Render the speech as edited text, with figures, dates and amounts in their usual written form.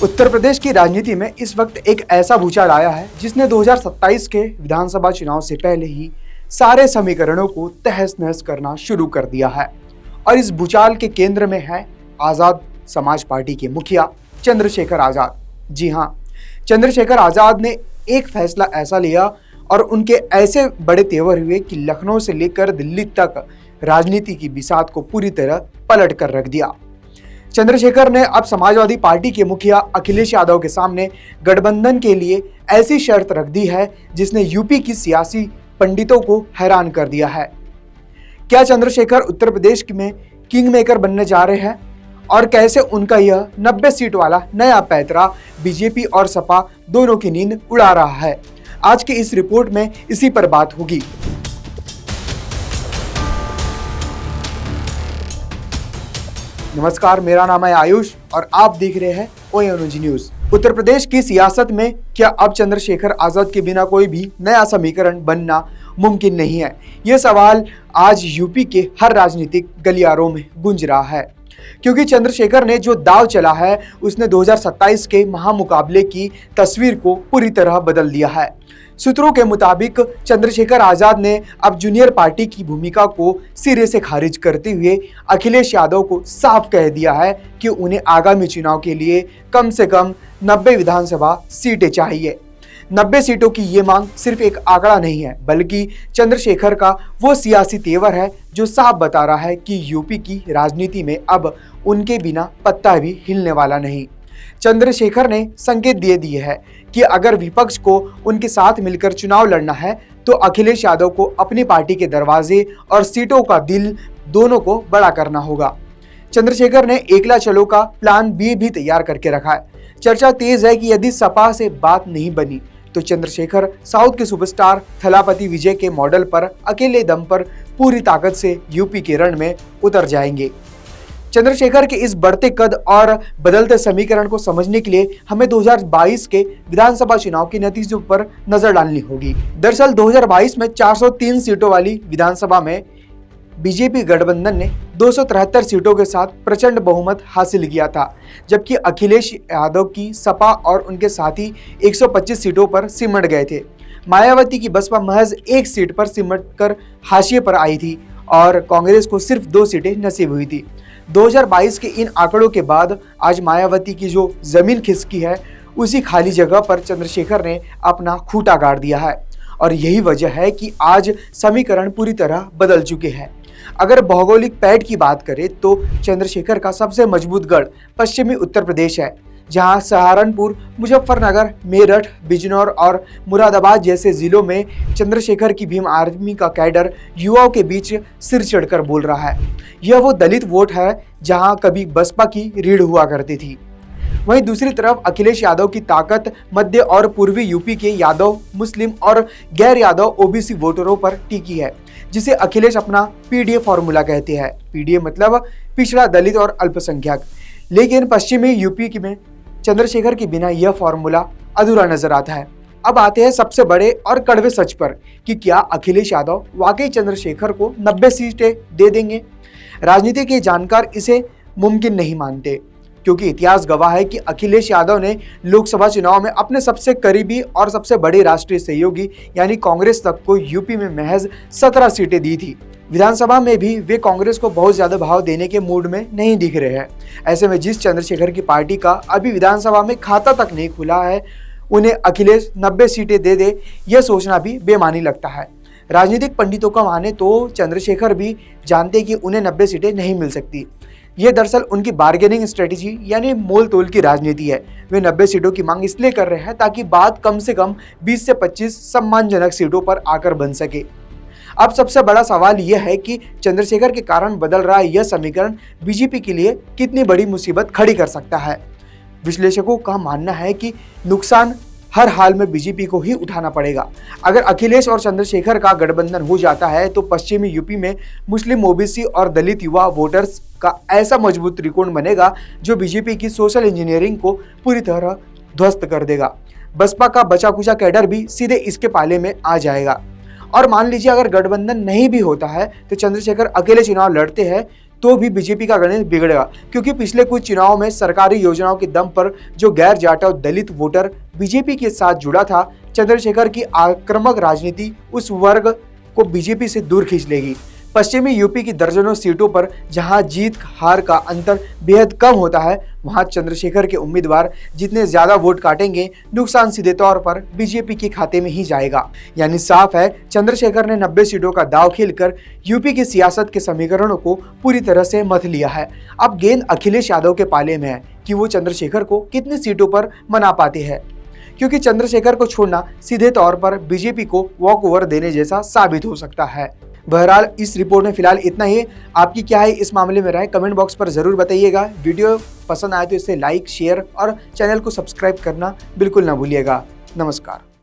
उत्तर प्रदेश की राजनीति में इस वक्त एक ऐसा भूचाल आया है जिसने 2027 के विधानसभा चुनाव से पहले ही सारे समीकरणों को तहस नहस करना शुरू कर दिया है। और इस भूचाल के केंद्र में है आजाद समाज पार्टी के मुखिया चंद्रशेखर आजाद। जी हाँ, चंद्रशेखर आजाद ने एक फैसला ऐसा लिया और उनके ऐसे बड़े तेवर हुए कि लखनऊ से लेकर दिल्ली तक राजनीति की बिसात को पूरी तरह पलट कर रख दिया। चंद्रशेखर ने अब समाजवादी पार्टी के मुखिया अखिलेश यादव के सामने गठबंधन के लिए ऐसी शर्त रख दी है जिसने यूपी की सियासी पंडितों को हैरान कर दिया है। क्या चंद्रशेखर उत्तर प्रदेश में किंग मेकर बनने जा रहे हैं और कैसे उनका यह 90 सीट वाला नया पैतरा बीजेपी और सपा दोनों की नींद उड़ा रहा है? आज की इस रिपोर्ट में इसी पर बात होगी। नमस्कार, मेरा नाम है आयुष और आप देख रहे हैं ओएनजी न्यूज। उत्तर प्रदेश की सियासत में क्या अब चंद्रशेखर आजाद के बिना कोई भी नया समीकरण बनना मुमकिन नहीं है? यह सवाल आज यूपी के हर राजनीतिक गलियारों में गूंज रहा है, क्योंकि चंद्रशेखर ने जो दाव चला है उसने 2027 के महामुकाबले की तस्वीर को पूरी तरह बदल दिया है। सूत्रों के मुताबिक चंद्रशेखर आजाद ने अब जूनियर पार्टी की भूमिका को सिरे से खारिज करते हुए अखिलेश यादव को साफ कह दिया है कि उन्हें आगामी चुनाव के लिए कम से कम 90 विधानसभा सीटें चाहिए। 90 सीटों की ये मांग सिर्फ एक आंकड़ा नहीं है, बल्कि चंद्रशेखर का वो सियासी तेवर है जो साफ बता रहा है कि यूपी की राजनीति में अब उनके बिना पत्ता भी हिलने वाला नहीं। चंद्रशेखर ने संकेत दे दिए है कि अगर विपक्ष को उनके साथ मिलकर चुनाव लड़ना है तो अखिलेश यादव को अपनी पार्टी के दरवाजे और सीटों का दिल दोनों को बड़ा करना होगा। चंद्रशेखर ने एकला चलो का प्लान बी भी तैयार करके रखा है। चर्चा तेज है कि यदि सपा से बात नहीं बनी तो चंद्रशेखर साउथ के सुपरस्टार थलापति विजय के मॉडल पर अकेले दम पर पूरी ताकत से यूपी के रण में उतर जाएंगे। चंद्रशेखर के इस बढ़ते कद और बदलते समीकरण को समझने के लिए हमें 2022 के विधानसभा चुनाव के नतीजों पर नजर डालनी होगी। दरअसल 2022 में 403 सीटों वाली विधानसभा में बीजेपी गठबंधन ने 273 सीटों के साथ प्रचंड बहुमत हासिल किया था, जबकि अखिलेश यादव की सपा और उनके साथी 125 सीटों पर सिमट गए थे। मायावती की बसपा महज एक सीट पर सिमट कर हाशिए पर आई थी और कांग्रेस को सिर्फ 2 सीटें नसीब हुई थी। 2022 के इन आंकड़ों के बाद आज मायावती की जो जमीन खिसकी है उसी खाली जगह पर चंद्रशेखर ने अपना खूंटा गाड़ दिया है और यही वजह है कि आज समीकरण पूरी तरह बदल चुके हैं। अगर भौगोलिक पैठ की बात करें तो चंद्रशेखर का सबसे मजबूत गढ़ पश्चिमी उत्तर प्रदेश है, जहां सहारनपुर, मुजफ्फरनगर, मेरठ, बिजनौर और मुरादाबाद जैसे जिलों में चंद्रशेखर की भीम आर्मी का कैडर युवाओं के बीच सिर चढ़कर बोल रहा है। यह वो दलित वोट है जहां कभी बसपा की रीढ़ हुआ करती थी। वहीं दूसरी तरफ अखिलेश यादव की ताकत मध्य और पूर्वी यूपी के यादव, मुस्लिम और गैर यादव ओबीसी वोटरों पर टिकी है, जिसे अखिलेश अपना पीडीए फॉर्मूला कहते हैं। पीडीए मतलब पिछड़ा, दलित और अल्पसंख्यक। लेकिन पश्चिमी यूपी में चंद्रशेखर के बिना यह फॉर्मूला अधूरा नजर आता है। अब आते हैं सबसे बड़े और कड़वे सच पर कि क्या अखिलेश यादव वाकई चंद्रशेखर को 90 सीटें दे देंगे? राजनीति के जानकार इसे मुमकिन नहीं मानते, क्योंकि इतिहास गवाह है कि अखिलेश यादव ने लोकसभा चुनाव में अपने सबसे करीबी और सबसे बड़े राष्ट्रीय सहयोगी यानी कांग्रेस तक को यूपी में महज 17 सीटें दी थी। विधानसभा में भी वे कांग्रेस को बहुत ज्यादा भाव देने के मूड में नहीं दिख रहे हैं। ऐसे में जिस चंद्रशेखर की पार्टी का अभी विधानसभा में खाता तक नहीं खुला है, उन्हें अखिलेश 90 सीटें दे दे, यह सोचना भी बेमानी लगता है। राजनीतिक पंडितों का माने तो चंद्रशेखर भी जानते कि उन्हें 90 सीटें नहीं मिल सकती। यह दरअसल उनकी बार्गेनिंग स्ट्रेटेजी यानी मोल तोल की राजनीति है। वे 90 सीटों की मांग इसलिए कर रहे हैं ताकि बात कम से कम 20 से 25 सम्मानजनक सीटों पर आकर बन सके। अब सबसे बड़ा सवाल यह है कि चंद्रशेखर के कारण बदल रहा यह समीकरण बीजेपी के लिए कितनी बड़ी मुसीबत खड़ी कर सकता है। विश्लेषकों का मानना है कि नुकसान हर हाल में बीजेपी को ही उठाना पड़ेगा। अगर अखिलेश और चंद्रशेखर का गठबंधन हो जाता है तो पश्चिमी यूपी में मुस्लिम, ओबीसी और दलित युवा वोटर्स का ऐसा मजबूत त्रिकोण बनेगा जो बीजेपी की सोशल इंजीनियरिंग को पूरी तरह ध्वस्त कर देगा। बसपा का बचा कुचा कैडर भी सीधे इसके पाले में आ जाएगा। और मान लीजिए अगर गठबंधन नहीं भी होता है तो चंद्रशेखर अकेले चुनाव लड़ते हैं तो भी बीजेपी का गणित बिगड़ेगा, क्योंकि पिछले कुछ चुनाव में सरकारी योजनाओं के दम पर जो गैर जाटा और दलित वोटर बीजेपी के साथ जुड़ा था, चंद्रशेखर की आक्रामक राजनीति उस वर्ग को बीजेपी से दूर खींच लेगी। पश्चिमी यूपी की दर्जनों सीटों पर जहां जीत हार का अंतर बेहद कम होता है, वहां चंद्रशेखर के उम्मीदवार जितने ज्यादा वोट काटेंगे, नुकसान सीधे तौर पर बीजेपी के खाते में ही जाएगा। यानी साफ है, चंद्रशेखर ने 90 सीटों का दांव खेलकर यूपी की सियासत के समीकरणों को पूरी तरह से मथ लिया है। अब गेंद अखिलेश यादव के पाले में है कि वो चंद्रशेखर को कितनी सीटों पर मना पाते हैं, क्योंकि चंद्रशेखर को छोड़ना सीधे तौर पर बीजेपी को वॉक ओवर देने जैसा साबित हो सकता है। बहरहाल इस रिपोर्ट में फिलहाल इतना ही। आपकी क्या है इस मामले में राय, कमेंट बॉक्स पर जरूर बताइएगा। वीडियो पसंद आए तो इसे लाइक, शेयर और चैनल को सब्सक्राइब करना बिल्कुल ना भूलिएगा। नमस्कार।